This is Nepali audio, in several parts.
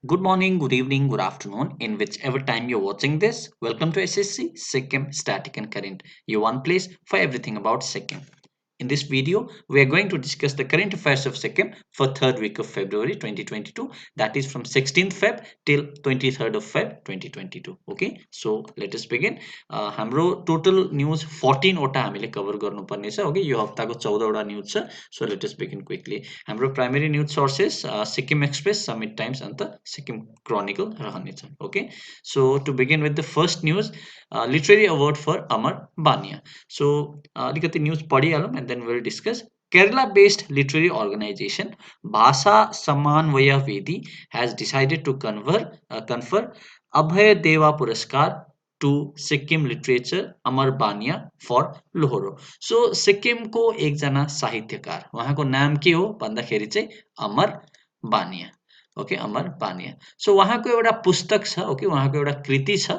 Good morning, good evening, good afternoon, in whichever time you're watching this. Welcome to SSC Sikkim Static and Current, your one place for everything about Sikkim. In this video, we are going to discuss the current affairs of Sikkim for third week of February 2022. That is from 16th Feb till 23rd of Feb 2022. Okay, so let us begin. हाम्रो total news 14 वटा हामीले cover गर्नुपर्ने छ. Okay, यो हप्ताको 14 वटा news छ. So let us begin quickly. हाम्रो primary news sources Sikkim Express, Summit Times and the Sikkim Chronicle रहनेछन्. Okay, so to begin with the first news, literary award for Amar Bania. So अलिकति news पढिहालौँ and then we'll discuss. Kerala based literary organization Bhasa Samanvaya Vedi has decided to confer Abhay Deva Puraskar to Sikkim literature Amar Bania for Lohoro. So Sikkim को एकजना साहित्यकार उहाँको नाम के हो भन्दाखेरि चाहिँ अमर बानिया. ओके, अमर बानिया. सो उहाँको एउटा पुस्तक छ. ओके, उहाँको एउटा कृति छ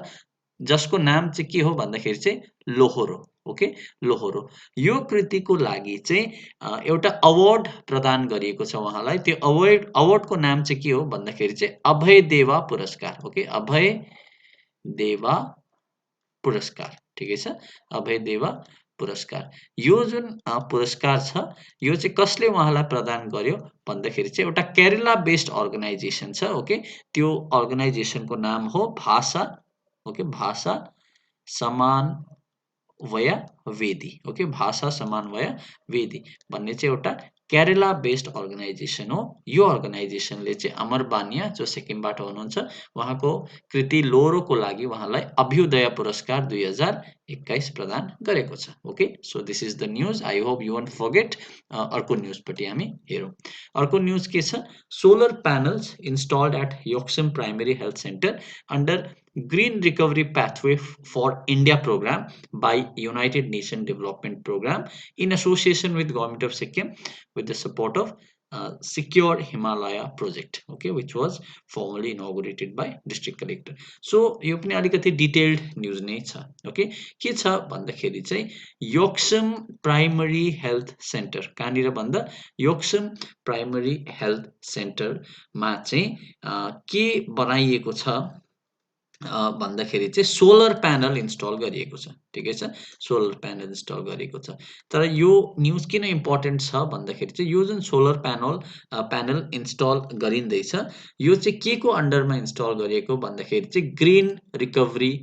जसको नाम चाहिँ के हो भन्दाखेरि चाहिँ लोहोरो. ओके, लोहोरो. यो कृतिको लागि चाहिँ एउटा अवार्ड प्रदान गरिएको छ उहाँलाई. त्यो अवार्डको नाम चाहिँ के हो भन्दाखेरि चाहिँ अभय देवा पुरस्कार. ओके, अभय देवा पुरस्कार. ठिकै छ, अभय देवा पुरस्कार. यो जुन पुरस्कार छ यो चाहिँ कसले उहाँलाई प्रदान गर्यो भन्दाखेरि चाहिँ एउटा केरला बेस्ड अर्गनाइजेसन छ. ओके, त्यो अर्गनाइजेसनको नाम हो भाषा. ओके, भाषा समन्वय वेदी. ओके, भाषा समन्वय वेदी भन्ने चाहिँ एउटा केरला बेस्ड अर्गनाइजेसन हो. यो अर्गनाइजेसनले चाहिँ अमर बानिया जो सिक्किमबाट हुनुहुन्छ उहाँको कृति लोहोरोको लागि उहाँलाई अभ्युदय पुरस्कार 2021 प्रदान गरेको छ. Okay, so this is the news. I hope you won't forget. अर्को न्यूजपट्टि हामी हेरौँ. अर्को न्यूज के छ? Solar panels installed at Yuksom primary health centre under Green Recovery Pathway for India program by United Nations Development Program in association with Government of Sikkim with the support of Secure Himalaya project. Okay, which was formally inaugurated by District Collector. So यो पनि अलिकति डिटेल्ड न्यूज नै छ. ओके, के छ भन्दाखेरि चाहिँ योक्सम प्राइमरी हेल्थ सेन्टर कहाँनिर भन्दा योक्सम प्राइमरी हेल्थ सेन्टरमा चाहिँ के बनाइएको छ भन्दाखेरि चाहिँ सोलर प्यानल इन्स्टल गरिएको छ. ठिकै छ, सोलर प्यानल इन्स्टल गरेको छ. तर यो न्यूज किन इम्पोर्टेन्ट छ भन्दाखेरि चाहिँ यो जुन सोलर प्यानल इन्स्टल गरिँदैछ यो चाहिँ के को अन्डरमा इन्स्टल गरिएको भन्दाखेरि चाहिँ green recovery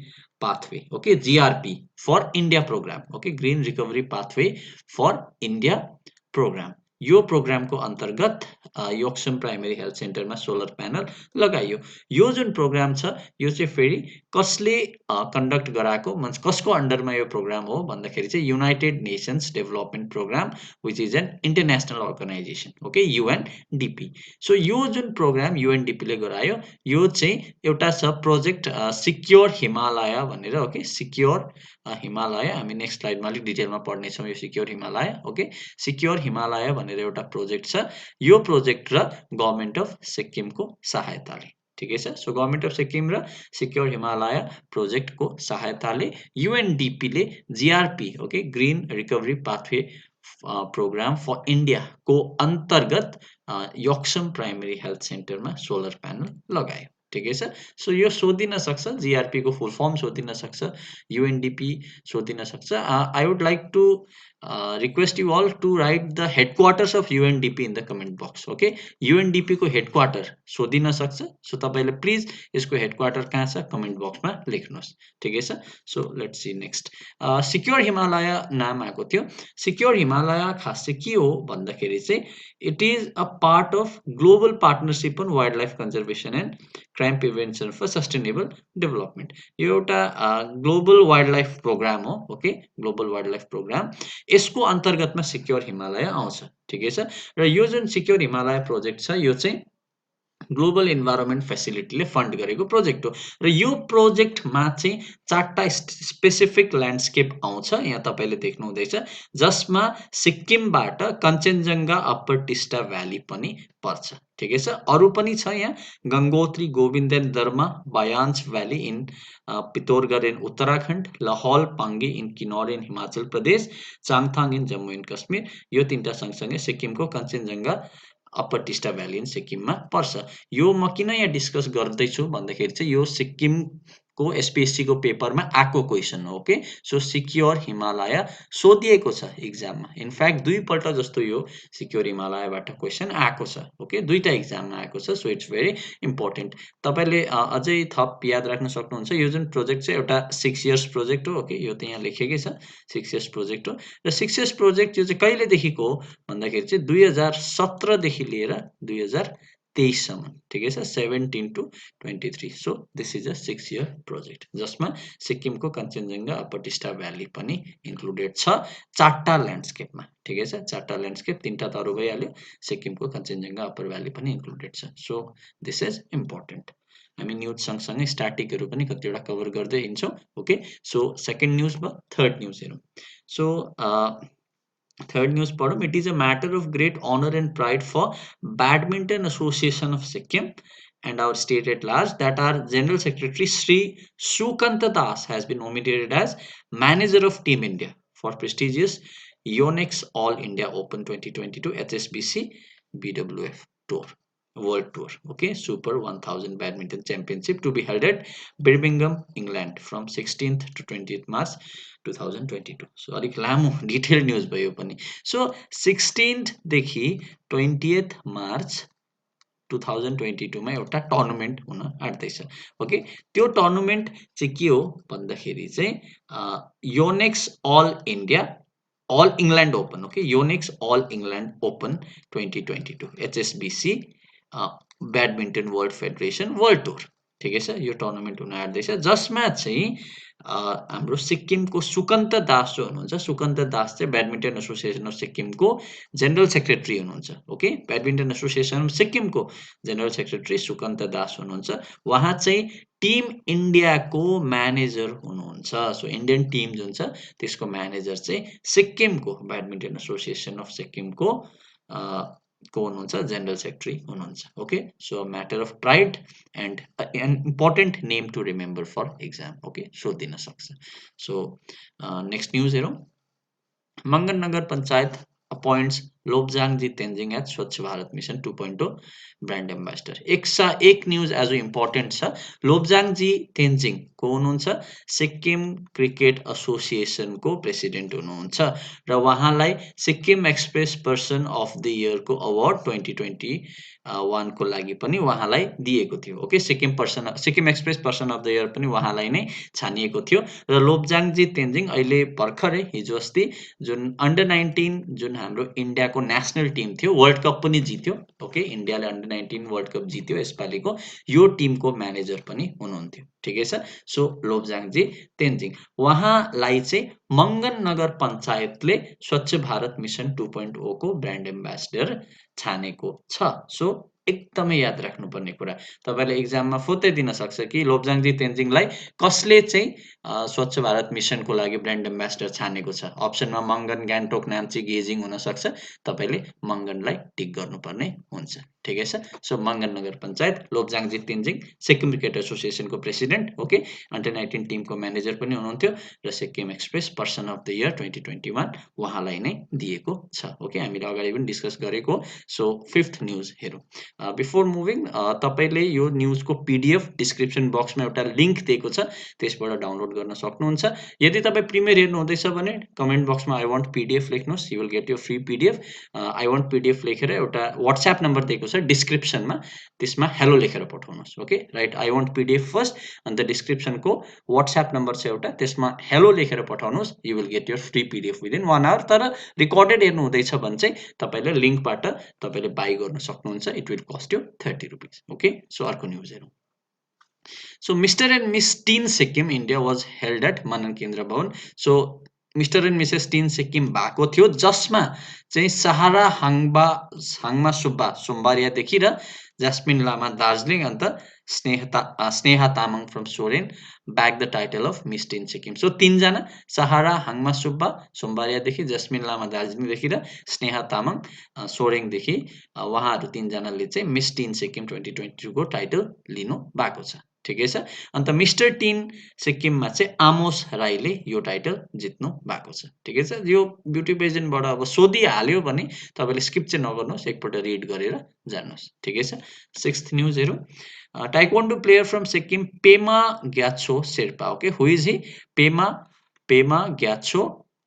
pathway. Okay, GRP for India programme. Okay, green recovery pathway for India programme. यो प्रोग्रामको अन्तर्गत योक्सम प्राइमरी हेल्थ सेन्टरमा सोलर प्यानल लगाइयो. यो जुन प्रोग्राम छ यो चाहिँ फेरि कसले कन्डक्ट गराएको मतलब कसको अन्डरमा यो प्रोग्राम हो भन्दाखेरि चाहिँ United Nations Development Programme which is an international organisation. Okay, UNDP. So यो जुन प्रोग्राम युएनडिपीले गरायो यो चाहिँ एउटा छ प्रोजेक्ट सिक्योर हिमालय भनेर. ओके, सिक्योर हिमालय हामी नेक्स्ट स्लाइडमा अलिक डिटेलमा पढ्नेछौँ यो secure Himalaya. Okay, secure Himalaya भनेर एउटा प्रोजेक्ट छ. यो प्रोजेक्ट र गभर्नमेन्ट अफ सिक्किमको सहायताले. ठिकै छ, सो गभर्नमेन्ट अफ सिक्किम र सिक्योर हिमालय प्रोजेक्टको सहायताले युएनडिपीले GRP. Okay, green recovery pathway programme for इन्डियाको अन्तर्गत योक्सम प्राइमरी हेल्थ सेन्टरमा सोलर प्यानल लगायो. ठिकै छ, सो यो सोधिन सक्छ, जीआरपी को फुल फर्म सोधिन सक्छ, युएनडिपी सोधिन सक्छ. I would like to request you all to write the headquarters of UNDP in the comment box. Okay, UNDP को हेडक्वार्टर सोधिन सक्छ. सो तपाईले प्लिज यसको हेडक्वार्टर कहाँ छ कमेन्ट बक्समा लेख्नुहोस्. ठिकै छ, so let's see next. Secure Himalaya नाम आएको थियो. सिक्योर हिमालय खास चाहिँ के हो भन्दाखेरि चाहिँ it is a part of global partnership on wildlife conservation and crime prevention for sustainable development. यो एउटा ग्लोबल वाइल्ड लाइफ प्रोग्राम हो. Okay, global wildlife programme यसको अन्तर्गतमा सिक्योर हिमालय आउँछ. ठिकै छ, र यो जुन सिक्योर हिमालय प्रोजेक्ट छ यो चाहिँ ग्लोबल इन्भाइरोमेन्ट फेसिलिटीले फन्ड गरेको प्रोजेक्ट हो. र यो प्रोजेक्टमा चाहिँ चारटा स्पेसिफिक ल्यान्डस्केप आउँछ. यहाँ तपाईले देख्नु हुँदैछ जसमा सिक्किमबाट कञ्चनजङ्घा अप्पर टिस्टा भ्याली पनि पर्छ. ठिकै छ, अरु पनि छ यहाँ Gangotri Govindan Darma Byans valley in Pithoragarh in Uttarakhand, Lahaul Pangi in Kinnaur in Himachal Pradesh, Changthang in Jammu and Kashmir. यो तीनटा सँगसँगै सिक्किमको Kanchenjunga upper Teesta valley in सिक्किममा पर्छ। यो म किन यहाँ डिस्कस गर्दैछु भन्दाखेरि चाहिँ यो सिक्किमको एसपीएससीको पेपरमा आएको क्वेसन हो। ओके, सो सिक्योर हिमालय सोधिएको छ इक्जाममा। इनफ्याक्ट दुईपल्ट जस्तो यो सिक्योर हिमालयबाट क्वेसन आएको छ। ओके, दुईटा इक्जाममा आएको छ, सो इट्स भेरी इम्पोर्टेन्ट। तपाईँले अझै थप याद राख्न सक्नुहुन्छ, यो जुन प्रोजेक्ट चाहिँ एउटा 6 इयर्स प्रोजेक्ट हो। ओके, यो त यहाँ लेखेकै छ 6 इयर्स प्रोजेक्ट हो र 6 इयर्स प्रोजेक्ट यो चाहिँ कहिलेदेखिको हो भन्दाखेरि चाहिँ 2017 देखि लिएर 2023 सम्म, ठिकै छ, 17 to 23। So this is a 6 year project जसमा सिक्किमको कञ्चनजङ्घा अप्पर टिस्टा भ्याली पनि इन्क्लुडेड छ 4टा ल्यान्डस्केपमा। ठिकै छ, 4टा ल्यान्डस्केप, 3टा त अरु भइहाल्यो, सिक्किमको कञ्चनजङ्घा अप्पर भ्याली पनि इन्क्लुडेड छ। So this is important. हामी न्युज सँगसँगै स्ट्याटिकहरू पनि कतिवटा कभर गर्दै हिँड्छौँ। ओके, सो सेकेन्ड न्युज भयो। थर्ड न्युज हेरौँ। सो third news पढौँ। It is a matter of great honor and pride for Badminton Association of Sikkim and our state at large that our General Secretary Sri Sukanta Das has been nominated as Manager of Team India for prestigious Yonex All India Open 2022 HSBC BWF Tour. World Tour, okay, Super 1000 Badminton Championship to be held at Birmingham, England from 16th to 20th March 2022. So अलिक लामो डिटेल न्युज भयो पनि। सो 16th देखि 20th मार्च 2022 मा एउटा टुर्नामेन्ट हुन आँट्दैछ। ओके, त्यो टुर्नामेन्ट चाहिँ के हो भन्दाखेरि चाहिँ Yonex all India all England open. Okay, Yonex all England open 2022 HSBC badminton world federation world tour. ठिकै छ, यो टुर्नामेन्ट हुन आँट्दैछ जसमा चाहिँ हाम्रो सिक्किमको सुकन्त दास जो हुनुहुन्छ, सुकन्त दास चाहिँ ब्याडमिन्टन एसोसिएसन अफ सिक्किमको जेनरल सेक्रेटरी हुनुहुन्छ। ओके, ब्याडमिन्टन एसोसिएसन अफ सिक्किमको जेनरल सेक्रेटरी सुकन्त दास हुनुहुन्छ। उहाँ चाहिँ टिम इन्डियाको म्यानेजर हुनुहुन्छ। सो इन्डियन टिम जुन छ त्यसको म्यानेजर चाहिँ सिक्किमको ब्याडमिन्टन एसोसिएसन अफ सिक्किमको को हुनुहुन्छ, जेनरल सेक्रेटरी हुनुहुन्छ। Okay, so matter of pride and an important name to remember for exam. Okay, सोधिन सक्छ। सो नेक्स्ट न्युज हेरौँ। Mangan Nagar Panchayat appoints Lobzangji Tenzing as Swachh Bharat mission 2.0 brand ambassador. एक न्युज एज इम्पोर्टेन्ट छ। लोब्जाङजी तेन्जिङ को हुनुहुन्छ, सिक्किम क्रिकेट एसोसिएसनको प्रेसिडेन्ट हुनुहुन्छ र उहाँलाई Sikkim express person of the इयरको अवार्ड 2021 को लागि पनि उहाँलाई दिएको थियो। Okay, Sikkim express person of the year पनि उहाँलाई नै छानिएको थियो र लोब्जाङजी तेन्जिङ अहिले भर्खरै हिजो अस्ति जुन अन्डर 19 जुन हाम्रो इन्डियाको नेसनल टिम थियो, वर्ल्ड कप पनि जित्यो। ओके, इन्डियाले अन्डर 19 वर्ल्ड कप जित्यो यसपालिको, यो टिमको म्यानेजर पनि हुनुहुन्थ्यो। ठिकै छ, सो लोब्जाङजी तेन्जिङ उहाँलाई चाहिँ मङ्गन नगर पञ्चायतले स्वच्छ भारत मिसन 2.0 को ब्रान्ड एम्बेसडर छानेको छ। सो एकदमै याद राख्नुपर्ने कुरा, तपाईँले एक्जाममा फुत्तै दिन सक्छ कि लोब्जाङजी तेन्जिङलाई कसले चाहिँ स्वच्छ भारत मिसनको लागि ब्रान्ड एम्बेसडर छानेको छ। अप्सनमा मङ्गन, गान्तोक, नाम्ची, गेजिङ हुन सक्छ, तपाईँले मङ्गनलाई टिक गर्नुपर्ने हुन्छ। ठिकै छ, सो मङ्गन नगर पञ्चायत लोब्जाङजी तेन्जिङ सिक्किम क्रिकेट एसोसिएसनको प्रेसिडेन्ट। ओके, अन्डर 19 टिमको म्यानेजर पनि हुनुहुन्थ्यो र Sikkim express person of the year 2021 उहाँलाई नै दिएको छ। ओके, हामीले अगाडि पनि डिस्कस गरेको। सो फिफ्थ न्युज हेरौँ। बिफोर मुभिङ, तपाईँले यो न्युजको पीडीएफ डिस्क्रिप्सन बक्समा एउटा लिङ्क दिएको छ, त्यसबाट डाउनलोड गर्न सक्नुहुन्छ। यदि तपाईँ प्रिमियर हेर्नु हुँदैछ भने कमेन्ट बक्समा आई वान्ट पीडीएफ लेख्नुहोस्, यु विल गेट यो free PDF. I want PDF लेखेर एउटा व्हाट्सएप नम्बर दिएको छ डिस्क्रिप्सनमा, त्यसमा हेलो लेखेर पठाउनुहोस्। Okay, right, I want PDF first, अन्त डिस्क्रिप्सनको व्हाट्सएप नम्बर छ एउटा, त्यसमा हेलो लेखेर पठाउनुहोस्, you will get your free PDF within 1 hour. तर रिकर्डेड हेर्नु हुँदैछ भने चाहिँ तपाईँले लिङ्कबाट तपाईँले बाई गर्न सक्नुहुन्छ। It will cost you 30 rupees. Okay, so अर्को न्युज हेरौँ। So Mr and Miss teen Sikkim India was held at Manan Kendra Bhawan. So Mr and Mrs teen Sikkim भएको थियो, जसमा चाहिँ सहारा हाङमा सुब्बा सोमबारियादेखि र जास्मिन लामा दार्जिलिङ, अन्त Sneha Tamang from Soren back the title of miss teen Sikkim. So तीनजना, सहारा हाङमा सुब्बा सोमबारियादेखि, जास्मिन लामा दार्जिलिङदेखि र स्नेहा तामाङ सोरेङदेखि, उहाँहरू तीनजनाले चाहिँ मिस टिन सिक्किम 2022 को टाइटल लिनु भएको छ। ठिकै छ। अन्त मिस्टर टिन सिक्किममा चाहिँ आमोस राईले यो टाइटल जित्नु भएको छ। ठिकै छ। यो ब्युटी पेजेन्टबाट अब सोधिहाल्यो भने तपाईँले स्किप चाहिँ नगर्नुहोस्, एकपल्ट रिड गरेर जानुहोस्। ठिकै छ। 6th न्युज हेरौँ। ताइक्वान्डो प्लेयर फ्रम सिक्किम पेमा ग्याछो Sherpa, okay, who is he? पेमा पेमा ग्याछो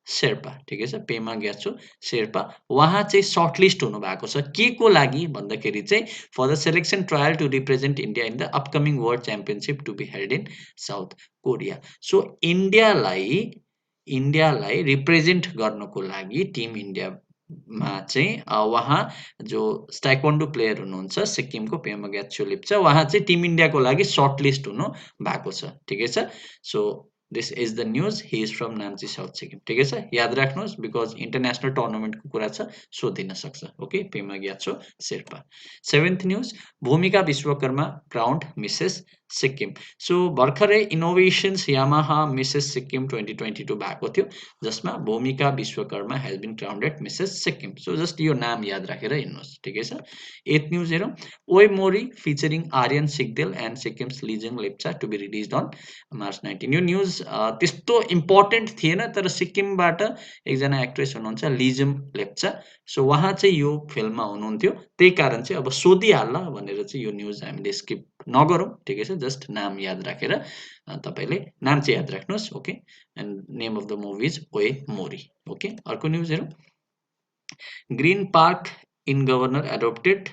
शेर्पा। ठिकै छ। पेमा ग्याछो शेर्पा उहाँ चाहिँ सर्टलिस्ट हुनु भएको छ के को लागि भन्दाखेरि चाहिँ for the selection trial to represent India in the upcoming world championship to be held in South Korea. So इन्डियालाई रिप्रेजेन्ट गर्नको लागि टिम इन्डियामा चाहिँ उहाँ जो ताइक्वान्डो प्लेयर हुनुहुन्छ सिक्किमको पेमा ग्याछो लेप्चा, उहाँ चाहिँ टिम इन्डियाको लागि सर्टलिस्ट हुनु भएको छ। ठिकै छ। So this is the news. He is from Namchi south Sikkim. ठिकै छ। याद राख्नुहोस् बिकज इन्टरनेसनल टुर्नामेन्टको कुरा छ, सोधिन सक्छ। ओके, पेमा ग्याछो Sherpa. 7th news. Bhumika Vishwakarma crowned Mrs Sikkim. So भर्खरै इनोभेसन्स यामाहा मिसेस सिक्किम 2022 भएको थियो, जसमा Bhumika Vishwakarma has been crowned Mrs Sikkim. So just यो नाम याद राखेर हिँड्नुहोस्। ठिकै छ। 8th न्युज हेरौँ। Oye Mori featuring Aryan Sigdel and Sikkim's Lijong Lepcha to be release on March 19। यो न्युज त्यस्तो इम्पोर्टेन्ट थिएन, तर सिक्किमबाट एकजना एक्ट्रेस हुनुहुन्छ लिजम लेप्चा, सो उहाँ चाहिँ यो फिल्ममा हुनुहुन्थ्यो, त्यही कारण चाहिँ अब सोधिहाल्ला भनेर चाहिँ यो न्युज हामीले स्किप नगरौँ। ठिकै छ। जस्ट नाम याद राखेर तपाईँले नाम चाहिँ याद राख्नुहोस्। Okay, and name of the movie is Oye Mori. Okay, अर्को न्युज हेरौँ। Green park in governor adopted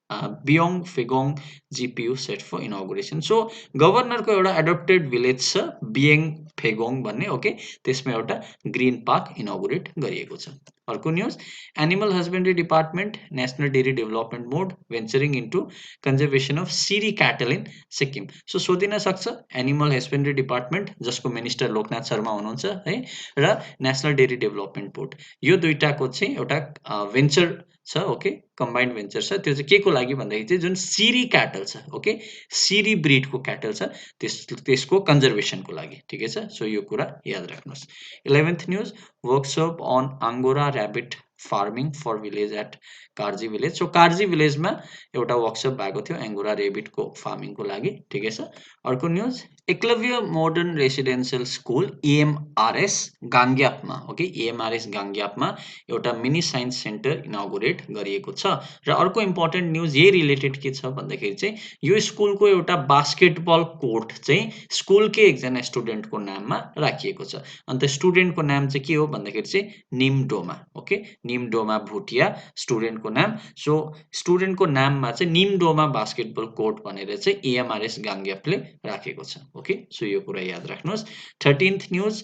Biyong Phegong GPU set for inauguration. So गभर्नरको एउटा एडोप्टेड भिलेज छ बियङ फेगोङ भन्ने, ओके, त्यसमा एउटा ग्रीन पार्क इनोगुरेट गरिएको छ। अर्को news. Animal husbandry department national dairy development board venturing into conservation of Siri cattle in Sikkim. So सोधिन सक्छ एनिमल हस्बेन्ड्री डिपार्टमेन्ट जसको मिनिस्टर लोकनाथ शर्मा हुनुहुन्छ है, र नेसनल डेरी डेभलपमेन्ट बोर्ड, यो दुईटाको चाहिँ एउटा भेन्चर छ। ओके, कम्बाइन्ड भेन्चर छ। त्यो चाहिँ के को लागि भन्दाखेरि चाहिँ जुन सिरी क्याटल छ, ओके, सिरी ब्रिडको क्याटल छ, त्यसको कन्जर्भेसनको लागि। ठिकै छ। सो यो कुरा याद राख्नुहोस्। 11th news. Workshop on angora rabbit farming for village at Karzi village. So Karzi भिलेजमा एउटा वर्कसप भएको थियो एङ्गोरा रेबिटको फार्मिङको लागि। ठिकै छ। अर्को news. Eklavya modern residential school EMRS गाङ्ग्यापमा, ओके, इएमआरएस गाङ्ग्यापमा एउटा मिनी साइन्स सेन्टर इनोगुरेट गरिएको छ। र अर्को इम्पोर्टेन्ट न्युज यही रिलेटेड के छ भन्दाखेरि चाहिँ यो स्कुलको एउटा बास्केटबल कोर्ट चाहिँ स्कुलकै एकजना स्टुडेन्टको नाममा राखिएको छ। अन्त स्टुडेन्टको नाम चाहिँ के हो भन्दाखेरि चाहिँ निमडोमा। ओके, निमडोमा भुटिया स्टुडेन्टको नाम। सो स्टुडेन्टको नाममा चाहिँ निमडोमा बास्केटबल कोर्ट भनेर चाहिँ इएमआरएस गाङ्ग्यापले राखेको छ। ओके, सो यो कुरा याद राख्नुहोस्। 13th news.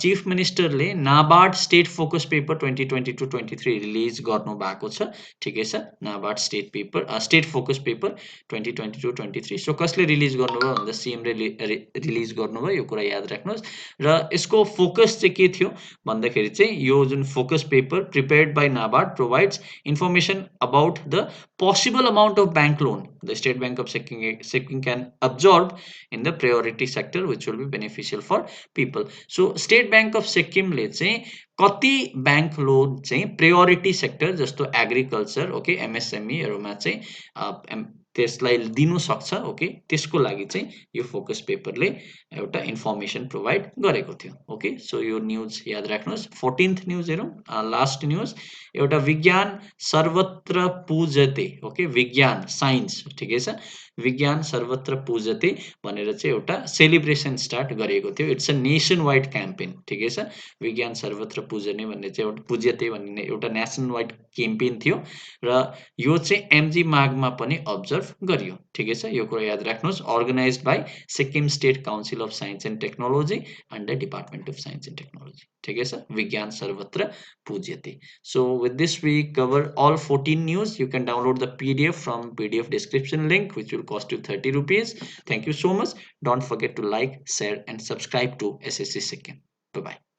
चिफ मिनिस्टरले NABARD state focus paper 2022-23 release गर्नु भएको छ। ठिकै छ। NABARD state focus paper 2022-23। So कसले रिलिज गर्नुभयो भन्दा सिएमले रिलिज गर्नुभयो, यो कुरा याद राख्नुहोस्। र यसको फोकस चाहिँ के थियो भन्दाखेरि चाहिँ यो जुन focus paper prepared by NABARD provides information about the possible amount of bank loan the State Bank of Sikkim can absorb in the priority sector which will be beneficial for people. So State Bank of Sikkim ले चाहिँ कति ब्याङ्क लोन चाहिँ प्रायोरिटी सेक्टर जस्तो एग्रिकल्चर, ओके, एमएसएमईहरूमा चाहिँ त्यसलाई दिनु सक्छ। ओके, त्यसको लागि चाहिँ यो फोकस पेपरले एउटा इन्फर्मेसन प्रोभाइड गरेको थियो। ओके, सो यो न्युज याद राख्नुहोस्। 14th न्युज हेरौँ। Last news. एउटा विज्ञान सर्वत्र पूजते, ओके, विज्ञान साइन्स, ठिकै छ, विज्ञान सर्वत्र पूजते भनेर चाहिँ एउटा सेलिब्रेसन स्टार्ट गरेको थियो। It's a nation wide campaign. ठिकै छ। विज्ञान सर्वत्र पूजने भन्ने चाहिँ एउटा पूज्यते भन्ने एउटा नेसन वाइड क्याम्पेन थियो, र यो चाहिँ एमजी माघमा पनि अब्जर्भ गरियो। ठिकै छ। यो कुरा याद राख्नुहोस्। Organised by Sikkim state council of science and technology under department of science and technology. ठिकै छ। विज्ञान सर्वत्र पूज्यते। So with this we cover all 14 news. You can download the PDF from PDF description link which will cost you 30 rupees. Thank you so much. Don't forget to like, share and subscribe to SSC Sikkim. Bye bye.